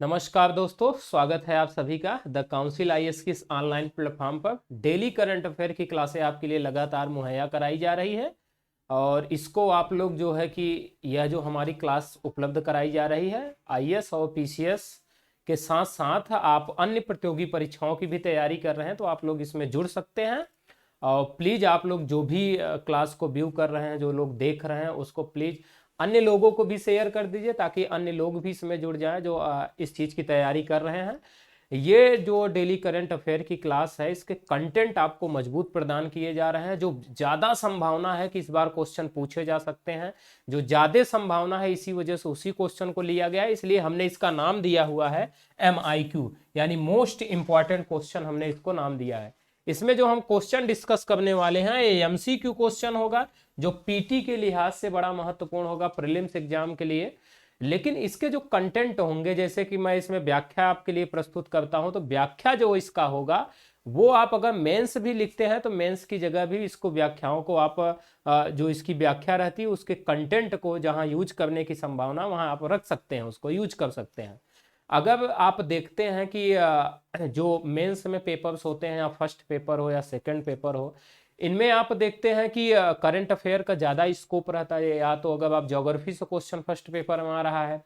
नमस्कार दोस्तों, स्वागत है आप सभी का द काउंसिल आईएएस की इस ऑनलाइन प्लेटफॉर्म पर। डेली करंट अफेयर की क्लासें आपके लिए लगातार मुहैया कराई जा रही है और इसको आप लोग जो है कि यह जो हमारी क्लास उपलब्ध कराई जा रही है आईएएस और पीसीएस के साथ साथ आप अन्य प्रतियोगी परीक्षाओं की भी तैयारी कर रहे हैं तो आप लोग इसमें जुड़ सकते हैं। और प्लीज़ आप लोग जो भी क्लास को व्यू कर रहे हैं, जो लोग देख रहे हैं, उसको प्लीज़ अन्य लोगों को भी शेयर कर दीजिए ताकि अन्य लोग भी इसमें जुड़ जाएं जो इस चीज़ की तैयारी कर रहे हैं। ये जो डेली करंट अफेयर की क्लास है, इसके कंटेंट आपको मजबूत प्रदान किए जा रहे हैं। जो ज़्यादा संभावना है कि इस बार क्वेश्चन पूछे जा सकते हैं, जो ज़्यादा संभावना है, इसी वजह से उसी क्वेश्चन को लिया गया है। इसलिए हमने इसका नाम दिया हुआ है MIQ, यानी मोस्ट इंपॉर्टेंट क्वेश्चन हमने इसको नाम दिया है। इसमें जो हम क्वेश्चन डिस्कस करने वाले हैं ये MCQ क्वेश्चन होगा, जो पीटी के लिहाज से बड़ा महत्वपूर्ण होगा प्रीलिम्स एग्जाम के लिए। लेकिन इसके जो कंटेंट होंगे, जैसे कि मैं इसमें व्याख्या आपके लिए प्रस्तुत करता हूं, तो व्याख्या जो इसका होगा वो आप अगर मेंस भी लिखते हैं तो मेंस की जगह भी इसको व्याख्याओं को आप जो इसकी व्याख्या रहती है उसके कंटेंट को जहां यूज करने की संभावना वहां आप रख सकते हैं, उसको यूज कर सकते हैं। अगर आप देखते हैं कि जो मेंस में पेपर्स होते हैं, या फर्स्ट पेपर हो या सेकंड पेपर हो, इनमें आप देखते हैं कि करंट अफेयर का ज़्यादा स्कोप रहता है। या तो अगर आप ज्योग्राफी से क्वेश्चन फर्स्ट पेपर में आ रहा है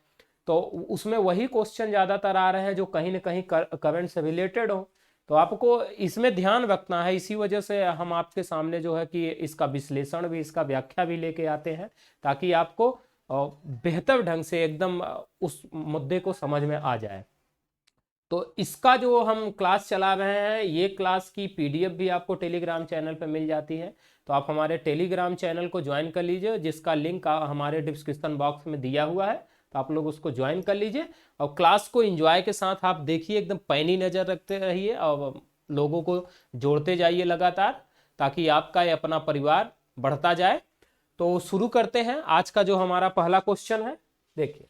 तो उसमें वही क्वेश्चन ज़्यादातर आ रहे हैं जो कहीं ना कहीं करंट से रिलेटेड हो, तो आपको इसमें ध्यान रखना है। इसी वजह से हम आपके सामने जो है कि इसका विश्लेषण भी, इसका व्याख्या भी लेके आते हैं ताकि आपको बेहतर ढंग से एकदम उस मुद्दे को समझ में आ जाए। तो इसका जो हम क्लास चला रहे हैं, ये क्लास की PDF भी आपको टेलीग्राम चैनल पर मिल जाती है। तो आप हमारे टेलीग्राम चैनल को ज्वाइन कर लीजिए, जिसका लिंक हमारे डिस्क्रिप्शन बॉक्स में दिया हुआ है, तो आप लोग उसको ज्वाइन कर लीजिए और क्लास को एंजॉय के साथ आप देखिए, एकदम पैनी नज़र रखते रहिए और लोगों को जोड़ते जाइए लगातार, ताकि आपका ये अपना परिवार बढ़ता जाए। तो शुरू करते हैं आज का जो हमारा पहला क्वेश्चन है। देखिए,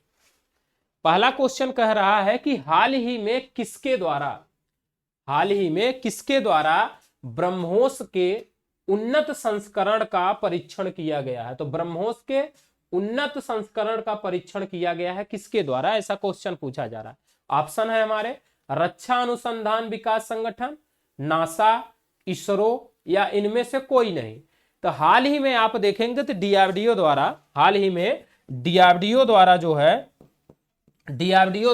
पहला क्वेश्चन कह रहा है कि हाल ही में किसके द्वारा ब्रह्मोस के उन्नत संस्करण का परीक्षण किया गया है। तो ब्रह्मोस के उन्नत संस्करण का परीक्षण किया गया है किसके द्वारा, ऐसा क्वेश्चन पूछा जा रहा है। ऑप्शन है हमारे रक्षा अनुसंधान विकास संगठन, नासा, इसरो या इनमें से कोई नहीं। तो हाल ही में आप देखेंगे तो DRDO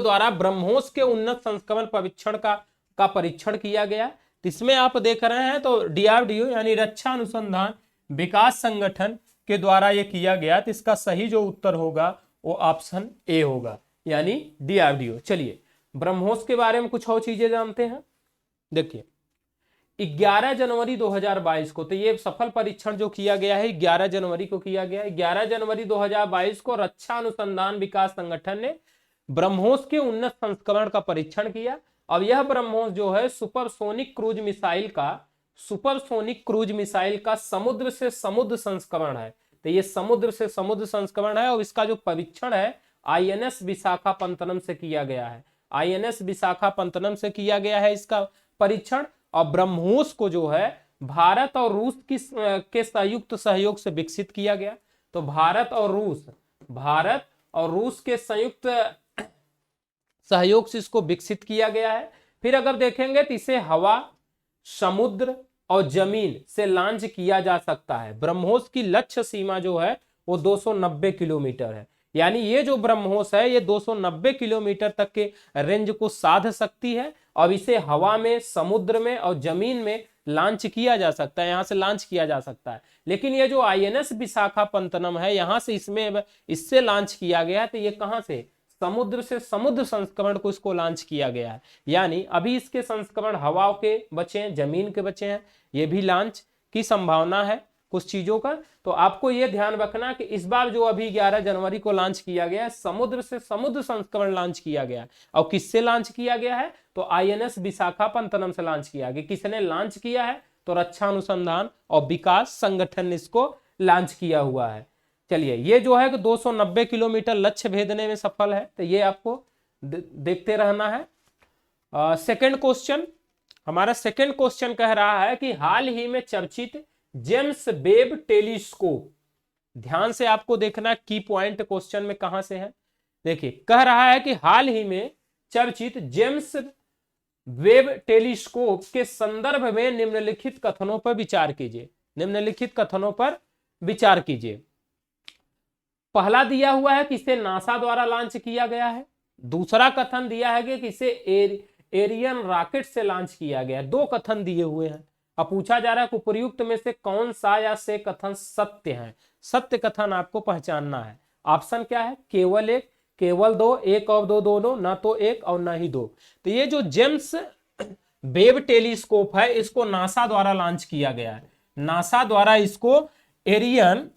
द्वारा ब्रह्मोस के उन्नत संस्करण परीक्षण का परीक्षण किया गया। इसमें आप देख रहे हैं तो DRDO यानी रक्षा अनुसंधान विकास संगठन के द्वारा ये किया गया। तो इसका सही जो उत्तर होगा वो ऑप्शन ए होगा, यानी DRDO। चलिए, ब्रह्मोस के बारे में कुछ और चीजें जानते हैं। देखिए, 11 जनवरी 2022 को, तो ये सफल परीक्षण जो किया गया है 11 जनवरी को किया गया है। 11 जनवरी 2022 को रक्षा अनुसंधान विकास संगठन ने ब्रह्मोस के उन्नत संस्करण का परीक्षण किया। अब यह ब्रह्मोस जो है सुपरसोनिक क्रूज मिसाइल का समुद्र से समुद्र संस्करण है। तो ये समुद्र से समुद्र संस्करण है और इसका जो परीक्षण है INS विशाखापत्तनम से किया गया है। INS विशाखापत्तनम से किया गया है इसका परीक्षण। और ब्रह्मोस को जो है भारत और रूस के संयुक्त सहयोग से विकसित किया गया। तो भारत और रूस के संयुक्त सहयोग से इसको विकसित किया गया है। फिर अगर देखेंगे तो इसे हवा, समुद्र और जमीन से लॉन्च किया जा सकता है। ब्रह्मोस की लक्ष्य सीमा जो है वो 290 किलोमीटर है, यानी ये जो ब्रह्मोस है ये 290 किलोमीटर तक के रेंज को साध सकती है। और इसे हवा में, समुद्र में और जमीन में लॉन्च किया जा सकता है, यहां से लॉन्च किया जा सकता है। लेकिन ये जो INS विशाखापत्तनम है, यहां से इससे लॉन्च किया गया। तो ये कहां से, समुद्र से समुद्र संस्करण को इसको लॉन्च किया गया है। यानी अभी इसके संस्करण हवा के बचे हैं, जमीन के बचे हैं, ये भी लॉन्च की संभावना है कुछ चीजों का। तो आपको यह ध्यान रखना कि इस बार जो अभी 11 जनवरी को लॉन्च किया गया है, समुद्र से समुद्र संस्करण लॉन्च किया गया है। और किससे लॉन्च किया गया है, तो INS विशाखापत्तनम से लॉन्च किया गया। किसने लॉन्च किया है, तो रक्षा अनुसंधान और विकास संगठन ने इसको लॉन्च किया हुआ है। चलिए, ये जो है कि 290 किलोमीटर लक्ष्य भेदने में सफल है, तो ये आपको देखते रहना है। सेकंड क्वेश्चन, हमारा सेकंड क्वेश्चन कह रहा है कि हाल ही में चर्चित जेम्स वेब टेलीस्कोप, ध्यान से आपको देखना की पॉइंट क्वेश्चन में कहां से है। देखिए, कह रहा है कि हाल ही में चर्चित जेम्स वेब टेलीस्कोप के संदर्भ में निम्नलिखित कथनों पर विचार कीजिए। निम्नलिखित कथनों पर विचार कीजिए। पहला दिया हुआ है कि इसे नासा द्वारा लॉन्च किया गया है। दूसरा कथन दिया है कि इसे एरियन रॉकेट से लॉन्च किया गया है। दो कथन दिए हुए हैं। अब पूछा जा रहा है कि उपयुक्त में से कौन सा या से कथन सत्य है। सत्य कथन आपको पहचानना है। ऑप्शन क्या है? केवल एक, केवल दो, एक और दो, दोनों, ना तो एक और ना ही दो। तो ये जो जेम्स वेब टेलीस्कोप है इसको नासा द्वारा लॉन्च किया गया है। नासा द्वारा इसको एरियन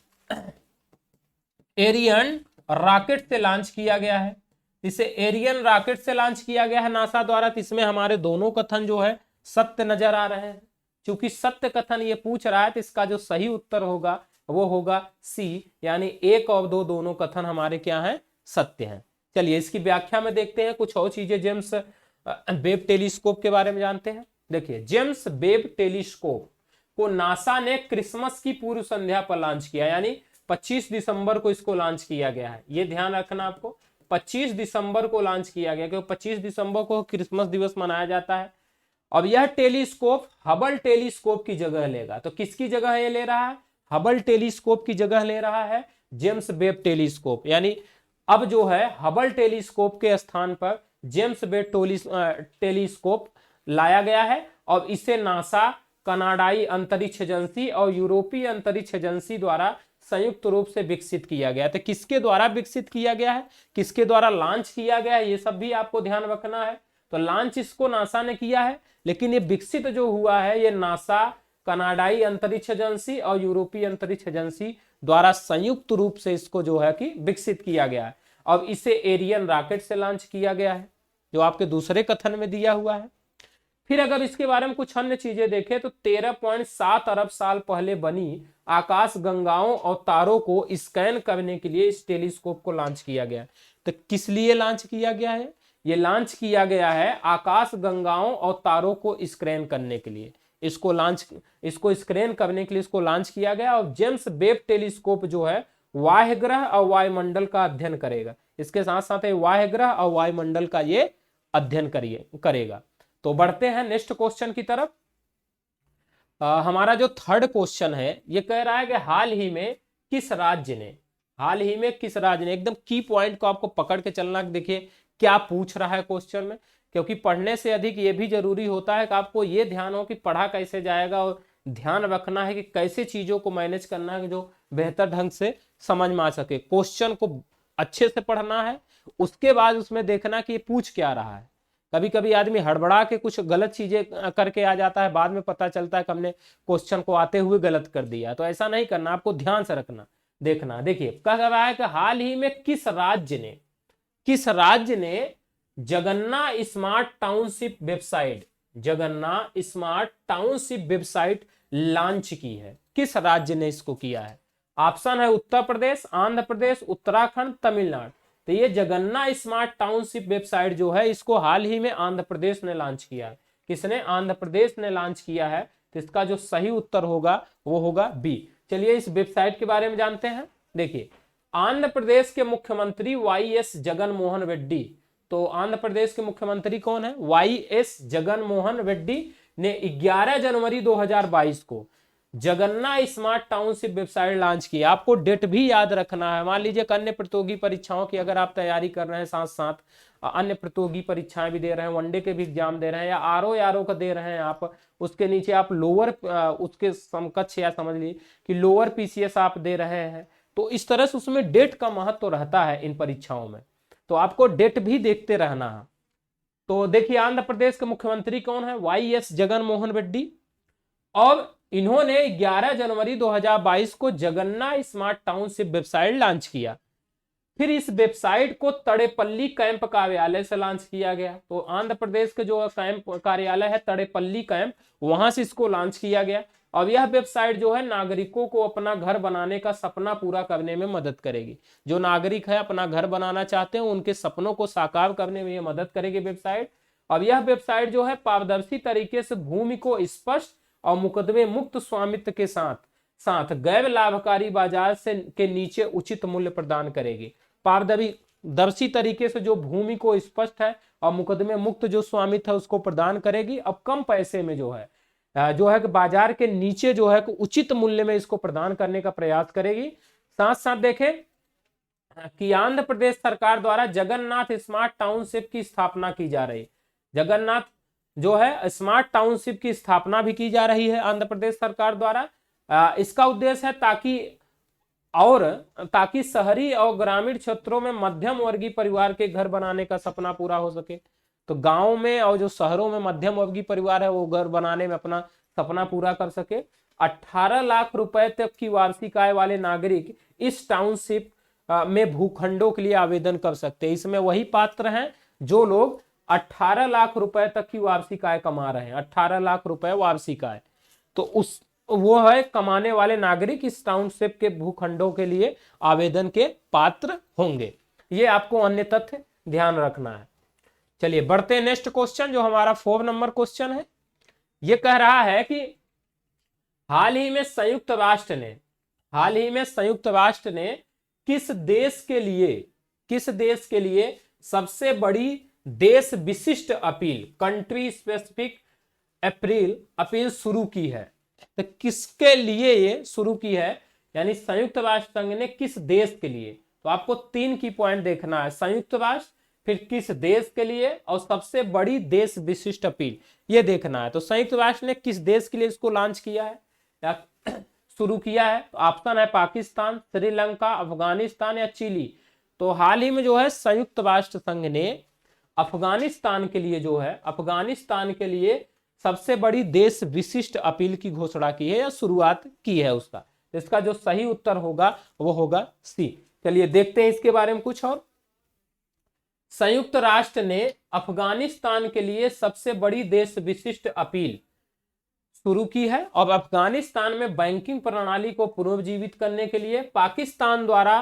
रॉकेट से लॉन्च किया गया है। इसे एरियन रॉकेट से लॉन्च किया गया है नासा द्वारा। तो इसमें हमारे दोनों कथन जो है सत्य नजर आ रहे हैं। क्योंकि सत्य कथन ये पूछ रहा है तो इसका जो सही उत्तर होगा वो होगा सी, यानी एक और दो दोनों कथन हमारे क्या हैं? सत्य हैं। चलिए इसकी व्याख्या में देखते हैं कुछ और चीजें जेम्स वेब टेलीस्कोप के बारे में जानते हैं। देखिए, जेम्स वेब टेलीस्कोप को नासा ने क्रिसमस की पूर्व संध्या पर लॉन्च किया, यानी 25 दिसंबर को इसको लॉन्च किया गया है। ये ध्यान रखना आपको, 25 दिसंबर को लॉन्च किया गया, क्योंकि 25 दिसंबर को क्रिसमस दिवस मनाया जाता है। अब यह टेलीस्कोप हबल टेलीस्कोप की जगह लेगा। तो किसकी जगह ये ले रहा है? हबल टेलीस्कोप की जगह ले रहा है जेम्स वेब टेलीस्कोप। यानी अब जो है हबल टेलीस्कोप के स्थान पर जेम्स वेब टेलीस्कोप लाया गया है। और इसे नासा, कनाडाई अंतरिक्ष एजेंसी और यूरोपीय अंतरिक्ष एजेंसी द्वारा संयुक्त रूप से विकसित किया गया। तो किसके द्वारा विकसित किया गया है, किसके द्वारा लॉन्च किया गया है, ये सब भी आपको ध्यान रखना है। तो लॉन्च इसको नासा ने किया है, लेकिन ये विकसित जो हुआ है ये नासा, कनाडाई अंतरिक्ष एजेंसी और यूरोपीय अंतरिक्ष एजेंसी द्वारा संयुक्त रूप से इसको जो है कि विकसित किया गया है। अब इसे एरियन रॉकेट से लॉन्च किया गया है, जो आपके दूसरे कथन में दिया हुआ है। फिर अगर इसके बारे में कुछ अन्य चीजें देखें तो 13.7 अरब साल पहले बनी आकाश गंगाओं और तारों को स्कैन करने के लिए इस टेलीस्कोप को लॉन्च किया गया। तो किस लिए लॉन्च किया गया है? ये लॉन्च किया गया है आकाश गंगाओं और तारों को स्कैन करने के लिए। इसको स्कैन करने के लिए इसको लॉन्च किया गया। और जेम्स वेब टेलीस्कोप जो है वाह्य ग्रह और वायुमंडल का अध्ययन करेगा। इसके साथ साथ वाह्य ग्रह और वायुमंडल का ये अध्ययन करेगा। तो बढ़ते हैं नेक्स्ट क्वेश्चन की तरफ। हमारा जो थर्ड क्वेश्चन है ये कह रहा है कि हाल ही में किस राज्य ने, एकदम की पॉइंट को आपको पकड़ के चलना। देखिए क्या पूछ रहा है क्वेश्चन में, क्योंकि पढ़ने से अधिक ये भी जरूरी होता है कि आपको ये ध्यान हो कि पढ़ा कैसे जाएगा, और ध्यान रखना है कि कैसे चीजों को मैनेज करना है जो बेहतर ढंग से समझ में आ सके। क्वेश्चन को अच्छे से पढ़ना है, उसके बाद उसमें देखना कि ये पूछ क्या रहा है। कभी कभी आदमी हड़बड़ा के कुछ गलत चीजें करके आ जाता है, बाद में पता चलता है कि हमने क्वेश्चन को आते हुए गलत कर दिया। तो ऐसा नहीं करना, आपको ध्यान से देखना। देखिए कह रहा है कि हाल ही में किस राज्य ने Jagananna smart township website launch की है? किस राज्य ने इसको किया है? ऑप्शन है उत्तर प्रदेश, आंध्र प्रदेश, उत्तराखंड, तमिलनाडु। तो ये जगन्ना स्मार्ट टाउनशिप वेबसाइट जो है इसको हाल ही में आंध्र प्रदेश ने लॉन्च किया है। किसने? आंध्र प्रदेश ने लॉन्च किया है। तो इसका जो सही उत्तर होगा वो होगा बी। चलिए इस वेबसाइट के बारे में जानते हैं। देखिए, आंध्र प्रदेश के मुख्यमंत्री वाई.एस. जगन मोहन रेड्डी। तो आंध्र प्रदेश के मुख्यमंत्री कौन है? वाई.एस. जगन मोहन रेड्डी ने 11 जनवरी 2022 को Jagananna smart township website launch की। आपको डेट भी याद रखना है। मान लीजिए अन्य प्रतियोगी परीक्षाओं की अगर आप तैयारी कर रहे हैं, साथ साथ अन्य प्रतियोगी परीक्षाएं भी दे रहे हैं, वनडे के भी एग्जाम दे रहे हैं, या आरओ का दे रहे हैं आप, उसके नीचे आप लोअर उसके समकक्ष या समझ लीजिए कि लोअर पीसीएस आप दे रहे हैं, तो इस तरह से उसमें डेट का महत्व तो रहता है इन परीक्षाओं में। तो आपको डेट भी देखते रहना है। तो देखिए आंध्र प्रदेश के मुख्यमंत्री कौन है? वाई.एस. जगन मोहन रेड्डी। और इन्होंने 11 जनवरी 2022 को Jagananna smart township website launch किया। फिर इस वेबसाइट को तड़ेपल्ली कैंप कार्यालय से लॉन्च किया गया। तो आंध्र प्रदेश के जो कैंप कार्यालय है तड़ेपल्ली कैंप, वहां से इसको लॉन्च किया गया। अब यह वेबसाइट जो है नागरिकों को अपना घर बनाने का सपना पूरा करने में मदद करेगी। जो नागरिक है अपना घर बनाना चाहते हैं उनके सपनों को साकार करने में यह मदद करेगी वेबसाइट। अब यह वेबसाइट जो है पारदर्शी तरीके से भूमि को स्पष्ट और मुकदमे मुक्त स्वामित्व के साथ गैर लाभकारी बाजार से के नीचे उचित मूल्य प्रदान करेगी। दर्शी तरीके से जो भूमि को स्पष्ट है और मुकदमे मुक्त जो स्वामित्व है उसको प्रदान करेगी। अब कम पैसे में जो है कि बाजार के नीचे जो है कि उचित मूल्य में इसको प्रदान करने का प्रयास करेगी। साथ साथ देखें कि आंध्र प्रदेश सरकार द्वारा जगन्नाथ स्मार्ट टाउनशिप की स्थापना की जा रही। जगन्नाथ जो है स्मार्ट टाउनशिप की स्थापना भी की जा रही है आंध्र प्रदेश सरकार द्वारा। इसका उद्देश्य है ताकि शहरी और ग्रामीण क्षेत्रों में मध्यम वर्गीय परिवार के घर बनाने का सपना पूरा हो सके। तो गांव में और जो शहरों में मध्यम वर्गीय परिवार है वो घर बनाने में अपना सपना पूरा कर सके। 18 लाख रुपए तक की वार्षिक आय वाले नागरिक इस टाउनशिप में भूखंडों के लिए आवेदन कर सकते हैं। इसमें वही पात्र हैं जो लोग 18 लाख रुपए तक की वार्षिक आय कमा रहे हैं। 18 लाख रुपए वार्षिक आय, तो वो है कमाने वाले नागरिक इस टाउनशिप के भूखंडों के लिए आवेदन के पात्र होंगे। ये आपको अन्य तथ्य ध्यान रखना है। चलिए बढ़ते हैं नेक्स्ट क्वेश्चन, जो हमारा 4 नंबर क्वेश्चन है। ये कह रहा है कि हाल ही में संयुक्त राष्ट्र ने किस देश के लिए सबसे बड़ी देश विशिष्ट अपील, कंट्री स्पेसिफिक अपील शुरू की है? तो किसके लिए ये शुरू की है, यानी संयुक्त राष्ट्र संघ ने किस देश के लिए? तो आपको 3 की पॉइंट देखना है, संयुक्त राष्ट्र, फिर किस देश के लिए और सबसे बड़ी देश विशिष्ट अपील, ये देखना है। तो संयुक्त राष्ट्र ने किस देश के लिए इसको लॉन्च किया है या शुरू किया है? तो ऑप्शन है पाकिस्तान, श्रीलंका, अफगानिस्तान या चिली। तो हाल ही में जो है संयुक्त राष्ट्र संघ ने अफगानिस्तान के लिए सबसे बड़ी देश विशिष्ट अपील की घोषणा की है या शुरुआत की है उसका। तो इसका जो सही उत्तर होगा वो होगा सी। चलिए देखते हैं इसके बारे में कुछ और। संयुक्त राष्ट्र ने अफगानिस्तान के लिए सबसे बड़ी देश विशिष्ट अपील शुरू की है और अफगानिस्तान में बैंकिंग प्रणाली को पुनर्जीवित करने के लिए पाकिस्तान द्वारा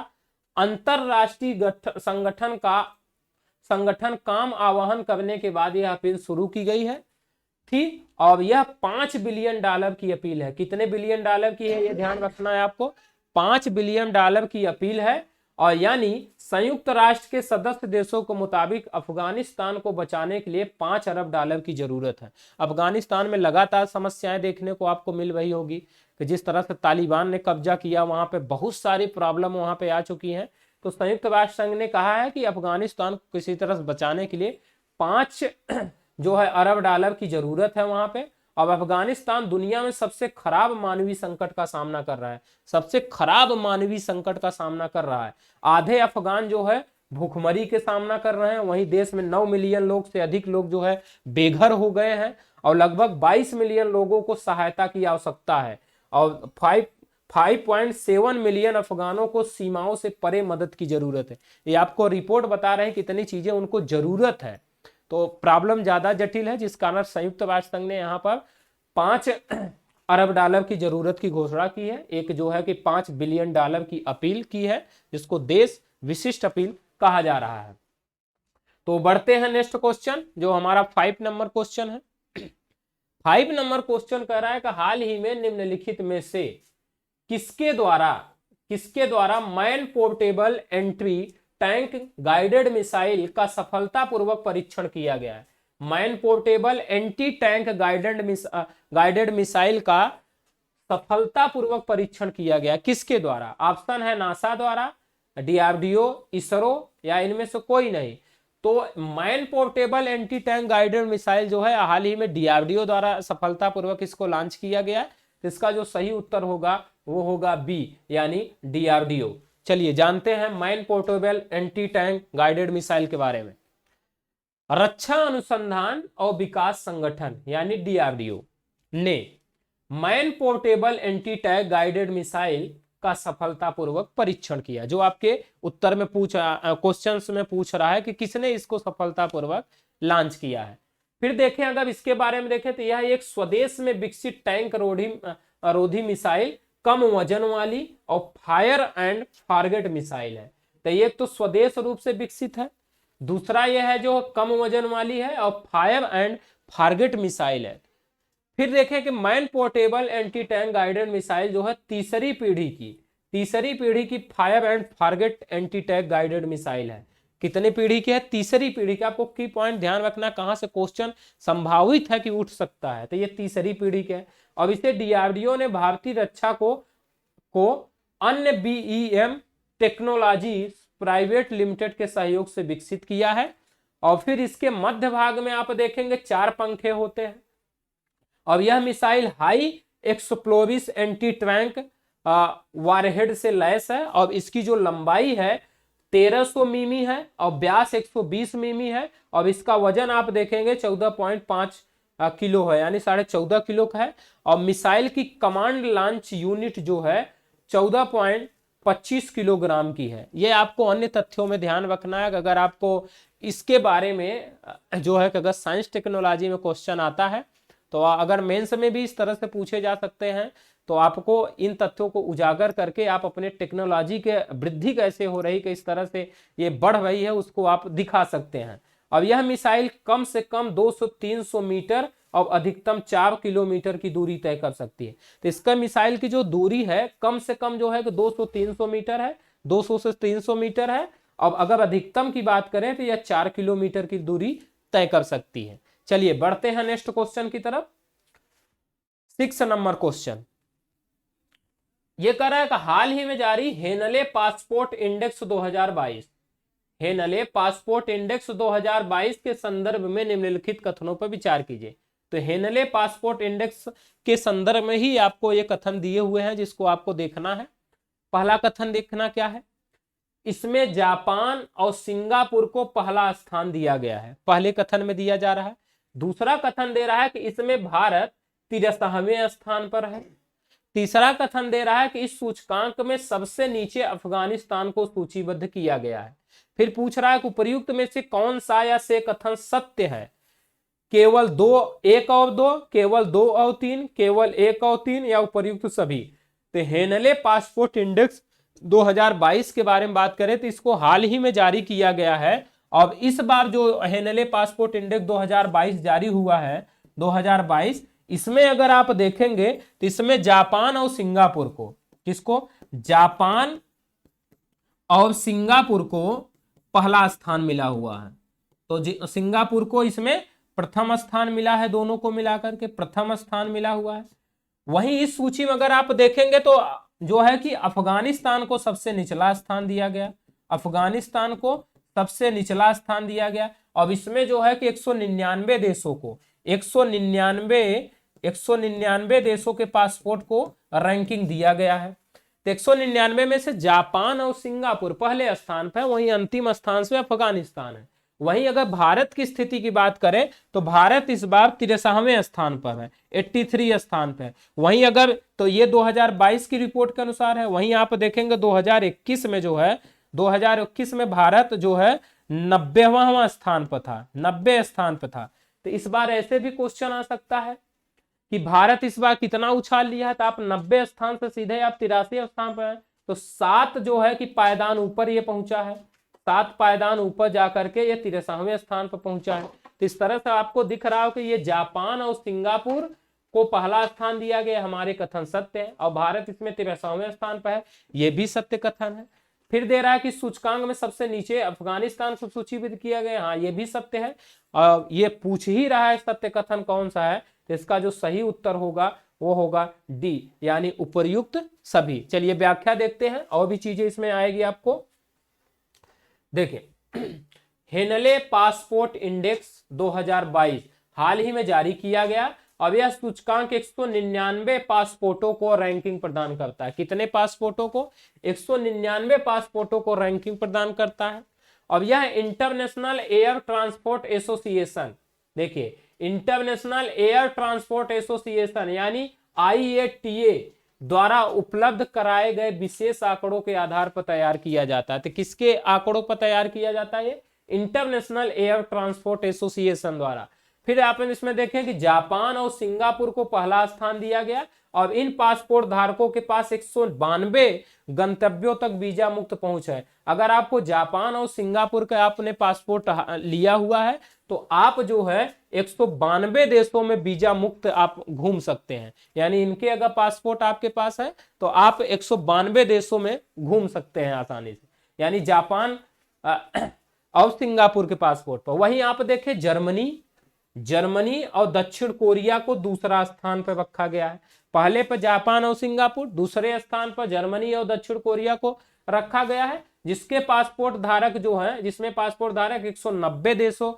अंतरराष्ट्रीय संगठन काम आह्वान करने के बाद यह अपील शुरू की गई है। ठीक, और यह $5 बिलियन की अपील है। कितने बिलियन डॉलर की है ये ध्यान रखना है आपको, $5 बिलियन की अपील है। और यानी संयुक्त राष्ट्र के सदस्य देशों के मुताबिक अफगानिस्तान को बचाने के लिए $5 अरब की जरूरत है। अफगानिस्तान में लगातार समस्याएं देखने को आपको मिल रही होगी कि जिस तरह से तालिबान ने कब्जा किया, वहां पे बहुत सारी प्रॉब्लम वहां पे आ चुकी हैं। तो संयुक्त राष्ट्र संघ ने कहा है कि अफगानिस्तान को किसी तरह से बचाने के लिए 5 अरब की जरूरत है वहां पे। अब अफगानिस्तान दुनिया में सबसे खराब मानवीय संकट का सामना कर रहा है। आधे अफगान जो है भूखमरी के सामना कर रहे हैं, वहीं देश में 9 मिलियन लोग से अधिक लोग जो है बेघर हो गए हैं और लगभग 22 मिलियन लोगों को सहायता की आवश्यकता है और 5.7 मिलियन अफगानों को सीमाओं से परे मदद की जरूरत है। ये आपको रिपोर्ट बता रहे हैं कितनी चीजें उनको जरूरत है। तो प्रॉब्लम ज्यादा जटिल है, जिस कारण संयुक्त राष्ट्र संघ ने यहाँ पर $5 अरब की जरूरत की घोषणा की है। एक जो है कि $5 बिलियन की अपील की है, जिसको देश विशिष्ट अपील कहा जा रहा है। तो बढ़ते हैं नेक्स्ट क्वेश्चन, जो हमारा 5 नंबर क्वेश्चन है। 5 नंबर क्वेश्चन कह रहा है कि हाल ही में निम्नलिखित में से किसके द्वारा man portable entry tank guided missile का सफलतापूर्वक परीक्षण किया गया है? Man portable anti tank guided missile का सफलतापूर्वक परीक्षण किया गया किसके द्वारा? ऑप्शन है नासा द्वारा, डीआरडीओ, इसरो या इनमें से कोई नहीं। तो man portable anti tank guided missile जो है हाल ही में डीआरडीओ द्वारा सफलतापूर्वक इसको लॉन्च किया गया है। तो इसका जो सही उत्तर होगा वो होगा बी, यानी डीआरडीओ। चलिए जानते हैं man portable anti tank guided missile के बारे में। रक्षा अनुसंधान और विकास संगठन यानी डीआरडीओ ने man portable anti tank guided missile का सफलतापूर्वक परीक्षण किया। जो आपके उत्तर में क्वेश्चंस में पूछ रहा है कि किसने इसको सफलतापूर्वक लॉन्च किया है। फिर देखें, अगर इसके बारे में देखें तो यह एक स्वदेश में विकसित टैंक रोधी मिसाइल, कम वजन वाली और फायर एंड फॉरगेट मिसाइल है। तो एक तो स्वदेश रूप से विकसित है, दूसरा यह है जो कम वजन वाली है और फायर एंड फॉरगेट मिसाइल है। फिर देखें कि man portable anti tank guided missile जो है तीसरी पीढ़ी की fire and forget anti tank guided missile है। कितने पीढ़ी की है? तीसरी पीढ़ी की। आपको की पॉइंट ध्यान रखना, कहां से क्वेश्चन संभावित है कि उठ सकता है, तो ये तीसरी पीढ़ी के है। अब इसे डीआरडीओ ने भारतीय रक्षा को अन्य बीईएम टेक्नोलॉजी प्राइवेट लिमिटेड के सहयोग से विकसित किया है। और फिर इसके मध्य भाग में आप देखेंगे 4 पंखे होते हैं। अब यह missile high explosive anti tank warhead से लैस है। और इसकी जो लंबाई है 1300 मिमी है और व्यास 120 मिमी है। और इसका वजन आप देखेंगे 14.5 किलो है, यानी 14.5 किलो का है। और मिसाइल की कमांड लॉन्च यूनिट जो है 14.25 किलोग्राम की है। ये आपको अन्य तथ्यों में ध्यान रखना है। अगर आपको इसके बारे में जो है कि अगर साइंस टेक्नोलॉजी में क्वेश्चन आता है, तो अगर मेंस में भी इस तरह से पूछे जा सकते हैं, तो आपको इन तथ्यों को उजागर करके आप अपने टेक्नोलॉजी के वृद्धि कैसे हो रही, कि इस तरह से ये बढ़ रही है, उसको आप दिखा सकते हैं। अब यह मिसाइल कम से कम 200-300 मीटर और अधिकतम 4 किलोमीटर की दूरी तय कर सकती है। तो इसका मिसाइल की जो दूरी है कम से कम जो है कि 200-300 मीटर है, 200 से 300 मीटर है। अब अगर अधिकतम की बात करें तो यह 4 किलोमीटर की दूरी तय कर सकती है। चलिए बढ़ते हैं नेक्स्ट क्वेश्चन की तरफ। 6 नंबर क्वेश्चन ये कह रहा है कि हाल ही में जारी Henley passport index 2022, Henley passport index 2022 के संदर्भ में निम्नलिखित कथनों पर विचार कीजिए। तो हेनले पासपोर्ट इंडेक्स के संदर्भ में ही आपको ये कथन दिए हुए हैं, जिसको आपको देखना है। पहला कथन देखना क्या है, इसमें जापान और सिंगापुर को पहला स्थान दिया गया है, पहले कथन में दिया जा रहा है। दूसरा कथन दे रहा है कि इसमें भारत 63वें स्थान पर है। तीसरा कथन दे रहा है कि इस सूचकांक में सबसे नीचे अफगानिस्तान को सूचीबद्ध किया गया है। फिर पूछ रहा है कि उपर्युक्त में से कौन सा या से कथन सत्य है, केवल 2, 1 और 2, केवल 2 और 3, केवल 1 और 3, या उपर्युक्त सभी। तो हेनले पासपोर्ट इंडेक्स 2022 के बारे में बात करें तो इसको हाल ही में जारी किया गया है। और इस बार जो हेनले पासपोर्ट इंडेक्स 2022 जारी हुआ है 2022, इसमें अगर आप देखेंगे तो इसमें जापान और सिंगापुर को, किसको, जापान और सिंगापुर को पहला स्थान मिला हुआ है। तो सिंगापुर को इसमें प्रथम स्थान मिला है, दोनों को मिलाकर के प्रथम स्थान मिला हुआ है। वहीं इस सूची में अगर आप देखेंगे तो जो है कि अफगानिस्तान को सबसे निचला स्थान दिया गया, अफगानिस्तान को सबसे निचला स्थान दिया गया। अब इसमें जो है कि 199 देशों को 199 देशों के पासपोर्ट को रैंकिंग दिया गया है। तो 199 में से जापान और सिंगापुर पहले स्थान पर, वहीं अंतिम स्थान से अफगानिस्तान है। वहीं अगर भारत की स्थिति की बात करें तो भारत इस बार 63वें स्थान पर है, 83 स्थान पर। वहीं अगर तो ये 2022 की रिपोर्ट के अनुसार है। वहीं आप देखेंगे 2021 में जो है 2021 में भारत जो है 90वां स्थान पर था, 90 स्थान पर था। तो इस बार ऐसे भी क्वेश्चन आ सकता है कि भारत इस बार कितना उछाल लिया है, तो आप 90 स्थान से सीधे आप 83 स्थान पर है। तो 7 जो है कि पायदान ऊपर ये पहुंचा है, 7 पायदान ऊपर जाकर के ये 63वें स्थान पर पहुंचा है। तो इस तरह से आपको दिख रहा हो कि ये जापान और सिंगापुर को पहला स्थान दिया गया, हमारे कथन सत्य है। और भारत इसमें 63वें स्थान पर है, ये भी सत्य कथन है। फिर दे रहा है कि सूचकांक में सबसे नीचे अफगानिस्तान को सूचीबद्ध किया गया, हाँ ये भी सत्य है। ये पूछ ही रहा है सत्य कथन कौन सा है, तो इसका जो सही उत्तर होगा वो होगा डी, यानी उपर्युक्त सभी। चलिए व्याख्या देखते हैं, और भी चीजें इसमें आएगी आपको। देखिए हेनले पासपोर्ट इंडेक्स 2022 हाल ही में जारी किया गया। अब यह सूचकांक 199 पासपोर्टों को रैंकिंग प्रदान करता है। कितने पासपोर्टों को? 199 पासपोर्टों को रैंकिंग प्रदान करता है। अब यह इंटरनेशनल एयर ट्रांसपोर्ट एसोसिएशन, देखिए इंटरनेशनल एयर ट्रांसपोर्ट एसोसिएशन यानी IATA द्वारा उपलब्ध कराए गए विशेष आंकड़ों के आधार पर तैयार किया जाता है। तो किसके आंकड़ों पर तैयार किया जाता है? इंटरनेशनल एयर ट्रांसपोर्ट एसोसिएशन द्वारा। फिर आप इसमें देखें कि जापान और सिंगापुर को पहला स्थान दिया गया। और इन पासपोर्ट धारकों के पास 192 गंतव्यों तक वीजा मुक्त पहुंच है। अगर आपको जापान और सिंगापुर का आपने पासपोर्ट लिया हुआ है तो आप जो है 192 देशों में वीजा मुक्त आप घूम सकते हैं। यानी इनके अगर पासपोर्ट आपके पास है तो आप 192 देशों में घूम सकते हैं आसानी से। यानी जापान और सिंगापुर के पासपोर्ट पर। वहीं आप देखें जर्मनी और दक्षिण कोरिया को दूसरा स्थान पर रखा गया है। पहले पर जापान और सिंगापुर, दूसरे स्थान पर जर्मनी और दक्षिण कोरिया को रखा गया है, जिसके पासपोर्ट धारक जो है, जिसमें पासपोर्ट धारक 190 देशों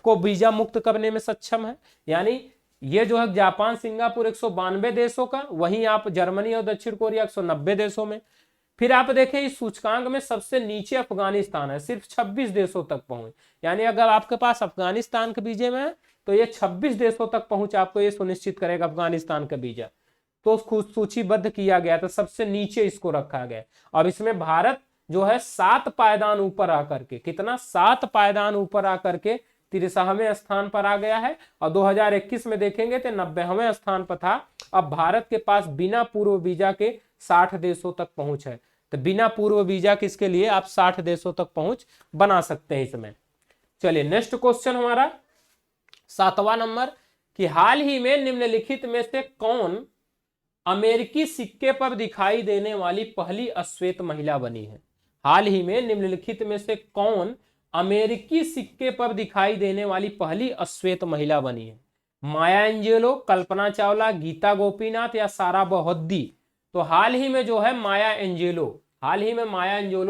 को वीजा मुक्त करने में सक्षम है। यानी ये जो है जापान सिंगापुर 192 देशों का, वहीं आप जर्मनी और दक्षिण कोरिया 190 देशों में। फिर आप देखें इस सूचकांक में सबसे नीचे अफगानिस्तान है, सिर्फ 26 देशों तक पहुंच। यानी अगर आपके पास अफगानिस्तान के वीजे में है तो ये 26 देशों तक पहुंच आपको ये सुनिश्चित करेगा अफगानिस्तान का वीजा। तो उसको सूचीबद्ध किया गया, तो सबसे नीचे इसको रखा गया। अब इसमें भारत जो है 7 पायदान ऊपर आकर के, कितना 7 पायदान ऊपर आकर के 63वें स्थान पर आ गया है। और 2021 में देखेंगे तो 90वें स्थान पर था। अब भारत के पास बिना पूर्व वीजा के 60 देशों तक पहुंच है। तो बिना पूर्व वीजा किसके लिए आप 60 देशों तक पहुंच बना सकते हैं इसमें। चलिए नेक्स्ट क्वेश्चन हमारा 7वां नंबर, कि हाल ही में निम्नलिखित में से कौन अमेरिकी सिक्के पर दिखाई देने वाली पहली अश्वेत महिला बनी है? हाल ही में निम्नलिखित में से कौन अमेरिकी सिक्के पर दिखाई देने वाली पहली अश्वेत महिला बनी है? माया एंजेलो, कल्पना चावला, गीता गोपीनाथ या सारा बहुद्दी? तो हाल ही में जो है माया एंजेलो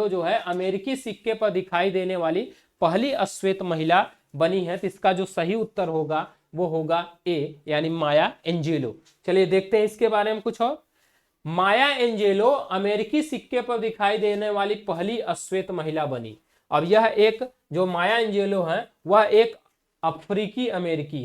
जो है अमेरिकी सिक्के पर दिखाई देने वाली पहली अश्वेत महिला बनी है। तो इसका जो सही उत्तर होगा वो होगा ए, यानी माया एंजेलो। चलिए देखते हैं इसके बारे में कुछ और। माया एंजेलो अमेरिकी सिक्के पर दिखाई देने वाली पहली अश्वेत महिला बनी। अब यह एक जो माया एंजेलो है वह एक अफ्रीकी अमेरिकी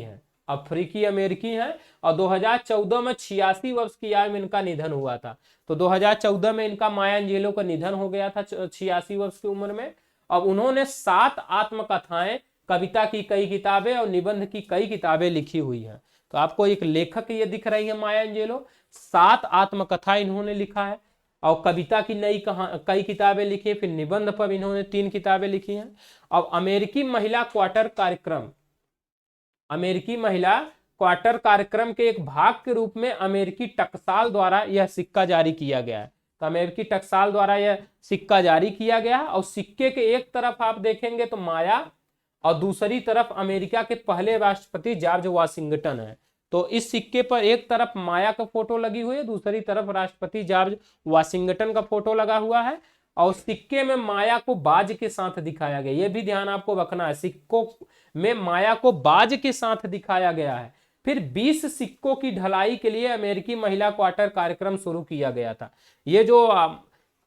है और 2014 में 86 वर्ष की आयु में इनका निधन हुआ था। तो 2014 में इनका माया एंजेलो का निधन हो गया था 86 वर्ष की उम्र में। अब उन्होंने 7 आत्मकथाएं, कविता की कई किताबें और निबंध की कई किताबें लिखी हुई हैं। तो आपको एक लेखक ये दिख रही है माया एंजेलो, 7 आत्मकथा इन्होंने लिखा है और कविता की कई किताबें लिखी है। फिर निबंध पर इन्होंने 3 किताबें लिखी हैं। अब अमेरिकी महिला क्वार्टर कार्यक्रम के एक भाग के रूप में अमेरिकी टकसाल द्वारा यह सिक्का जारी किया गया है। तो अमेरिकी टकसाल द्वारा यह सिक्का जारी किया गया है और सिक्के के एक तरफ आप देखेंगे तो माया और दूसरी तरफ अमेरिका के पहले राष्ट्रपति जॉर्ज वाशिंगटन है। तो इस सिक्के पर एक तरफ माया का फोटो लगी हुई है, दूसरी तरफ राष्ट्रपति जॉर्ज वाशिंगटन का फोटो लगा हुआ है और सिक्के में माया को बाज के साथ दिखाया गया। यह भी ध्यान आपको रखना है, सिक्कों में माया को बाज के साथ दिखाया गया है। फिर 20 सिक्कों की ढलाई के लिए अमेरिकी महिला क्वार्टर कार्यक्रम शुरू किया गया था। ये जो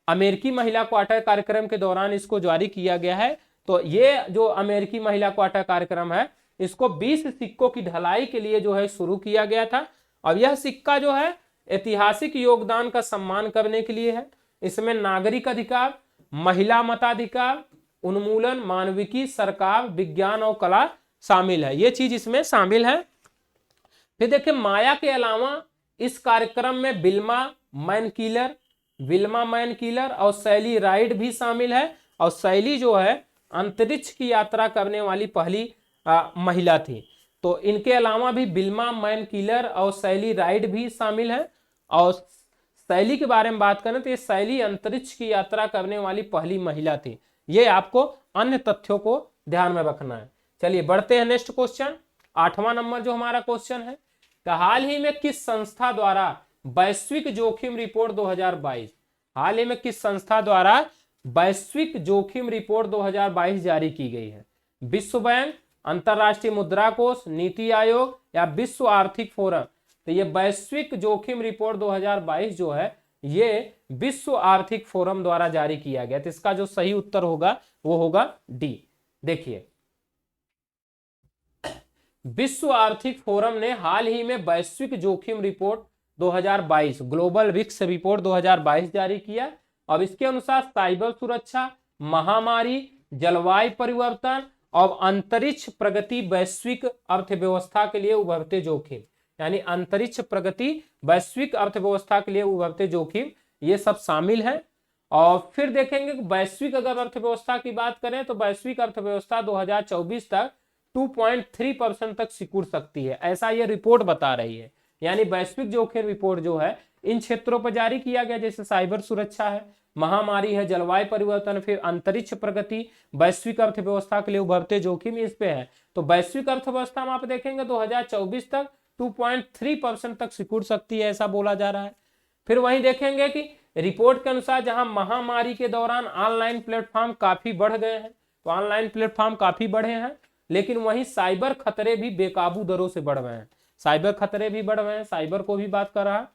अमेरिकी महिला क्वार्टर कार्यक्रम के दौरान इसको जारी किया गया है। तो ये जो अमेरिकी महिला क्वार्टर कार्यक्रम है इसको 20 सिक्कों की ढलाई के लिए जो है शुरू किया गया था। अब यह सिक्का जो है ऐतिहासिक योगदान का सम्मान करने के लिए है। इसमें नागरिक अधिकार, महिला मताधिकार, उन्मूलन, मानविकी, सरकार, विज्ञान और कला शामिल है। ये चीज इसमें शामिल है। फिर देखिए माया के अलावा इस कार्यक्रम में विल्मा मैनकिलर और सैली राइड भी शामिल है। और सैली जो है अंतरिक्ष की यात्रा करने वाली पहली महिला थी। तो इनके अलावा भी विल्मा मैनकिलर और सैली राइड भी शामिल है। और सैली के बारे में बात करें तो ये सैली अंतरिक्ष की यात्रा करने वाली पहली महिला थी। ये आपको अन्य तथ्यों को ध्यान में रखना है। चलिए बढ़ते हैं नेक्स्ट क्वेश्चन, 8वां नंबर जो हमारा क्वेश्चन है, हाल ही में किस संस्था द्वारा वैश्विक जोखिम रिपोर्ट 2022 हाल ही में किस संस्था द्वारा वैश्विक जोखिम रिपोर्ट 2022 जारी की गई है? विश्व बैंक, अंतरराष्ट्रीय मुद्रा कोष, नीति आयोग या विश्व आर्थिक फोरम? तो ये वैश्विक जोखिम रिपोर्ट 2022 जो है ये विश्व आर्थिक फोरम द्वारा जारी किया गया। तो इसका जो सही उत्तर होगा वो होगा डी। देखिए विश्व आर्थिक फोरम ने हाल ही में वैश्विक जोखिम रिपोर्ट 2022 ग्लोबल रिस्क रिपोर्ट 2022 जारी किया। अब इसके अनुसार साइबर सुरक्षा, महामारी, जलवायु परिवर्तन और अंतरिक्ष प्रगति वैश्विक अर्थव्यवस्था के लिए उभरते जोखिम, यानी अंतरिक्ष प्रगति वैश्विक अर्थव्यवस्था के लिए उभरते जोखिम, ये सब शामिल है। और फिर देखेंगे वैश्विक अगर अर्थव्यवस्था की बात करें तो वैश्विक अर्थव्यवस्था 2024 तक 2.3% तक सिकुड़ सकती है, ऐसा ये रिपोर्ट बता रही है। यानी वैश्विक जोखिम रिपोर्ट जो है इन क्षेत्रों पर जारी किया गया, जैसे साइबर सुरक्षा है, महामारी है, जलवायु परिवर्तन, फिर अंतरिक्ष प्रगति, वैश्विक अर्थव्यवस्था के लिए उभरते जोखिम, इस पे है। तो वैश्विक अर्थव्यवस्था में आप देखेंगे 2024 तक 2.3% तक सिकुड़ सकती है, ऐसा बोला जा रहा है। फिर वहीं देखेंगे कि रिपोर्ट के अनुसार जहां महामारी के दौरान ऑनलाइन प्लेटफॉर्म काफी बढ़ गए हैं, तो ऑनलाइन प्लेटफॉर्म काफी बढ़े हैं, लेकिन वहीं साइबर खतरे भी बेकाबू दरों से बढ़ रहे हैं, साइबर खतरे भी बढ़ रहे हैं, साइबर को भी बात कर रहा है।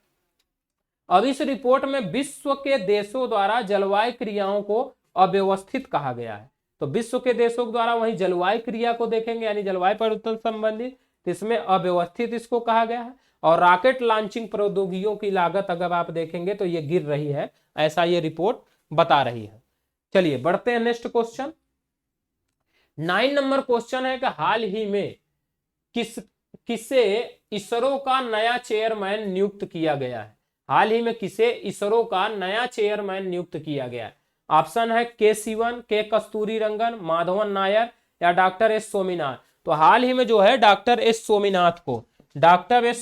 अब इस रिपोर्ट में विश्व के देशों द्वारा जलवायु क्रियाओं को अव्यवस्थित कहा गया है। तो विश्व के देशों द्वारा वहीं जलवायु क्रिया को देखेंगे, यानी जलवायु परिवर्तन संबंधित, इसमें अव्यवस्थित इसको कहा गया है। और रॉकेट लॉन्चिंग प्रौद्योगिकियों की लागत अगर आप देखेंगे तो ये गिर रही है, ऐसा ये रिपोर्ट बता रही है। चलिए बढ़ते हैं नेक्स्ट क्वेश्चन। 9 नंबर क्वेश्चन है कि हाल ही में किसे इसरो का नया चेयरमैन नियुक्त किया गया है। हाल ही में किसे इसरो का नया चेयरमैन नियुक्त किया गया है। ऑप्शन है के सिवन, के कस्तूरी रंगन, माधवन नायर या डॉक्टर एस स्वामीनाथन। तो हाल ही में जो है डॉक्टर एस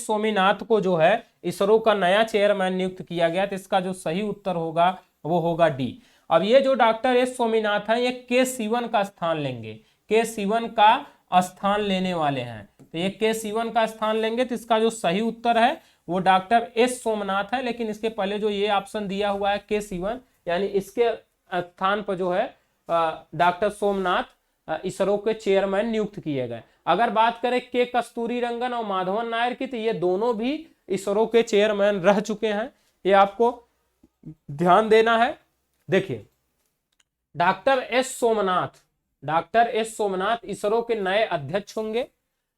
स्वामीनाथन को जो है इसरो का नया चेयरमैन नियुक्त किया गया। तो इसका जो सही उत्तर होगा वो होगा डी। अब ये जो डॉक्टर एस स्वामीनाथन है ये के सिवन का स्थान लेंगे, के सिवन का स्थान लेने वाले हैं। तो ये के सिवन का स्थान लेंगे, तो इसका जो सही उत्तर है वो डॉक्टर एस सोमनाथ है। लेकिन इसके पहले जो ये ऑप्शन दिया हुआ है के सिवन, यानी इसके स्थान पर जो है डॉक्टर सोमनाथ इसरो के चेयरमैन नियुक्त किए गए। अगर बात करें के कस्तूरी रंगन और माधवन नायर की, तो ये दोनों भी इसरो के चेयरमैन रह चुके हैं, ये आपको ध्यान देना है। देखिए डॉक्टर एस सोमनाथ इसरो के नए अध्यक्ष होंगे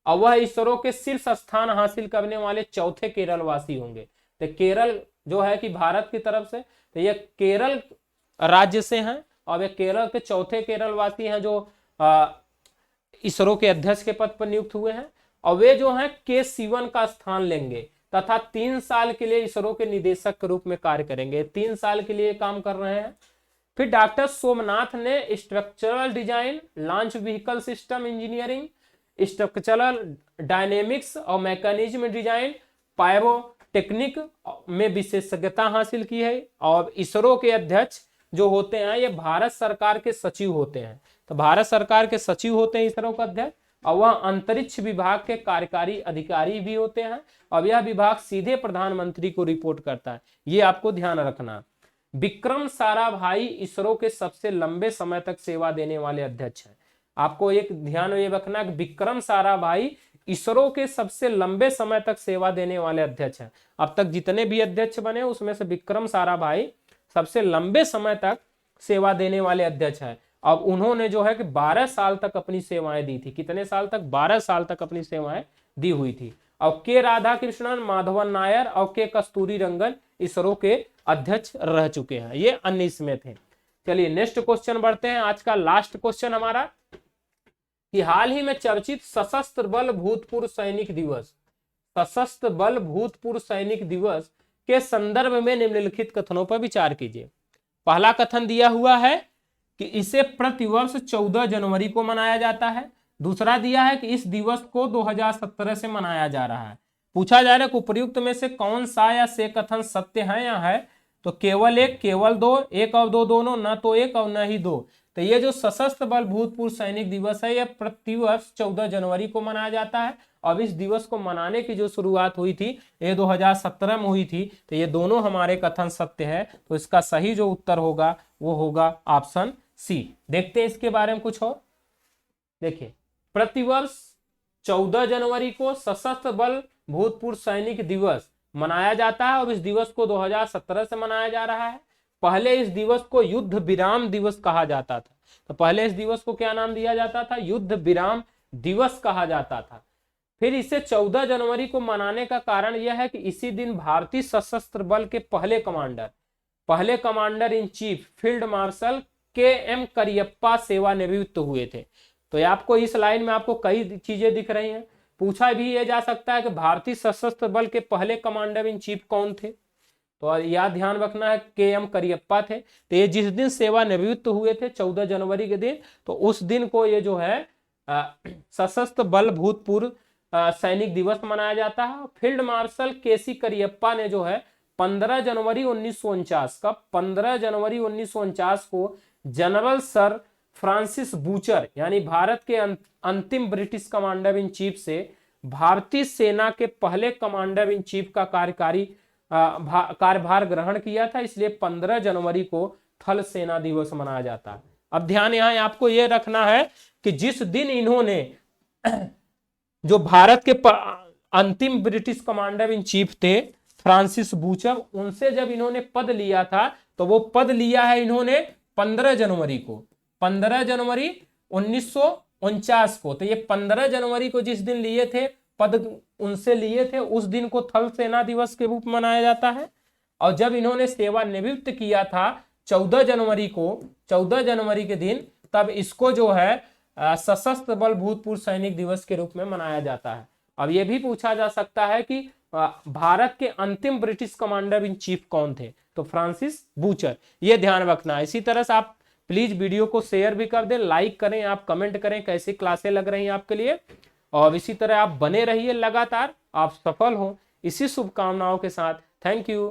और वह इसरो के शीर्ष स्थान हासिल करने वाले चौथे केरलवासी होंगे। तो केरल जो है कि भारत की तरफ से, तो ये केरल राज्य से हैं और ये केरल के चौथे केरलवासी हैं जो इसरो के अध्यक्ष के पद पर नियुक्त हुए हैं। और वे जो हैं के सिवन का स्थान लेंगे तथा 3 साल के लिए इसरो के निदेशक के रूप में कार्य करेंगे। 3 साल के लिए काम कर रहे हैं। फिर डॉक्टर सोमनाथ ने structural design, launch vehicle system engineering, structural dynamics और मैकेनिज्म डिजाइन, पायरोटेक्निक में विशेषज्ञता हासिल की है। और इसरो के अध्यक्ष जो होते हैं ये भारत सरकार के सचिव होते हैं। तो भारत सरकार के सचिव होते हैं इसरो का अध्यक्ष, और वह अंतरिक्ष विभाग के कार्यकारी अधिकारी भी होते हैं। अब यह विभाग सीधे प्रधानमंत्री को रिपोर्ट करता है, ये आपको ध्यान रखना। विक्रम साराभाई इसरो के सबसे लंबे समय तक सेवा देने वाले अध्यक्ष हैं। आपको एक ध्यान ये रखना कि विक्रम साराभाई इसरो के सबसे लंबे समय तक सेवा देने वाले अध्यक्ष हैं। अब तक जितने भी अध्यक्ष बने उसमें से विक्रम साराभाई सबसे लंबे समय तक सेवा देने वाले अध्यक्ष हैं। अब उन्होंने जो है कि 12 साल तक अपनी सेवाएं दी थी। कितने साल तक? 12 साल तक अपनी सेवाएं दी हुई थी। और के राधाकृष्णन, माधवन नायर और के कस्तूरी रंगन इसरो के अध्यक्ष रह चुके हैं, ये 19 में थे। चलिए नेक्स्ट क्वेश्चन बढ़ते हैं। आज का लास्ट क्वेश्चन हमारा कि हाल ही में चर्चित सशस्त्र बल भूतपूर्व सैनिक दिवस के संदर्भ में निम्नलिखित कथनों पर विचार कीजिए। पहला कथन दिया हुआ है कि इसे प्रतिवर्ष 14 जनवरी को मनाया जाता है। दूसरा दिया है कि इस दिवस को 2017 से मनाया जा रहा है। पूछा जा रहा है कि उपर्युक्त में से कौन सा या से कथन सत्य है या है, तो केवल एक, केवल दो, एक और दो दोनों, न तो एक और न ही दो। तो ये जो सशस्त्र बल भूतपूर्व सैनिक दिवस है, यह प्रतिवर्ष 14 जनवरी को मनाया जाता है। अब इस दिवस को मनाने की जो शुरुआत हुई थी ये 2017 में हुई थी। तो ये दोनों हमारे कथन सत्य है। तो इसका सही जो उत्तर होगा वो होगा ऑप्शन सी। देखते हैं इसके बारे में कुछ और। देखिए प्रतिवर्ष 14 जनवरी को सशस्त्र बल भूतपूर्व सैनिक दिवस मनाया जाता है और इस दिवस को 2017 से मनाया जा रहा है। पहले इस दिवस को युद्ध विराम दिवस कहा जाता था। तो पहले इस दिवस को क्या नाम दिया जाता था? युद्ध विराम दिवस कहा जाता था। फिर इसे 14 जनवरी को मनाने का कारण यह है कि इसी दिन भारतीय सशस्त्र बल के पहले commander in chief field marshal KM. Cariappa सेवानिवृत्त हुए थे। तो ये आपको इस लाइन में आपको कई चीजें दिख रही हैं। पूछा भी ये जा सकता है कि भारतीय सशस्त्र बल के पहले कमांडर इन चीफ कौन थे, तो यह ध्यान रखना है के.एम. करियप्पा थे। तो ये जिस दिन सेवानिवृत्त हुए थे 14 जनवरी के दिन, तो उस दिन को ये जो है सशस्त्र बल भूतपूर्व सैनिक दिवस मनाया जाता है। Field marshal KC. करियप्पा ने जो है 15 जनवरी 1949 का 15 जनवरी 1949 को जनरल सर फ्रांसिस बूचर यानी भारत के अंतिम ब्रिटिश कमांडर इन चीफ से भारतीय सेना के पहले कमांडर इन चीफ का कार्यभार ग्रहण किया था, इसलिए 15 जनवरी को थल सेना दिवस मनाया जाता है। अब ध्यान यहां आपको यह रखना है कि जिस दिन इन्होंने जो भारत के अंतिम ब्रिटिश कमांडर इन चीफ थे फ्रांसिस बूचर, उनसे जब इन्होंने पद लिया था तो वो पद लिया है इन्होंने 15 जनवरी को, 15 जनवरी 1949 को। तो ये 15 जनवरी को जिस दिन लिए थे पद उनसे लिए थे, उस दिन को थल सेना दिवस के रूप में मनाया जाता है। और जब इन्होंने सेवानिवृत्त किया था 14 जनवरी को, 14 जनवरी के दिन, तब इसको जो है सशस्त्र बल भूतपूर्व सैनिक दिवस के रूप में मनाया जाता है। अब यह भी पूछा जा सकता है कि भारत के अंतिम ब्रिटिश कमांडर इन चीफ कौन थे, तो फ्रांसिस बूचर, ये ध्यान रखना है। इसी तरह से आप प्लीज वीडियो को शेयर भी कर दें, लाइक करें, आप कमेंट करें कैसी क्लासें लग रही हैं आपके लिए, और इसी तरह आप बने रहिए लगातार, आप सफल हो, इसी शुभकामनाओं के साथ। Thank you.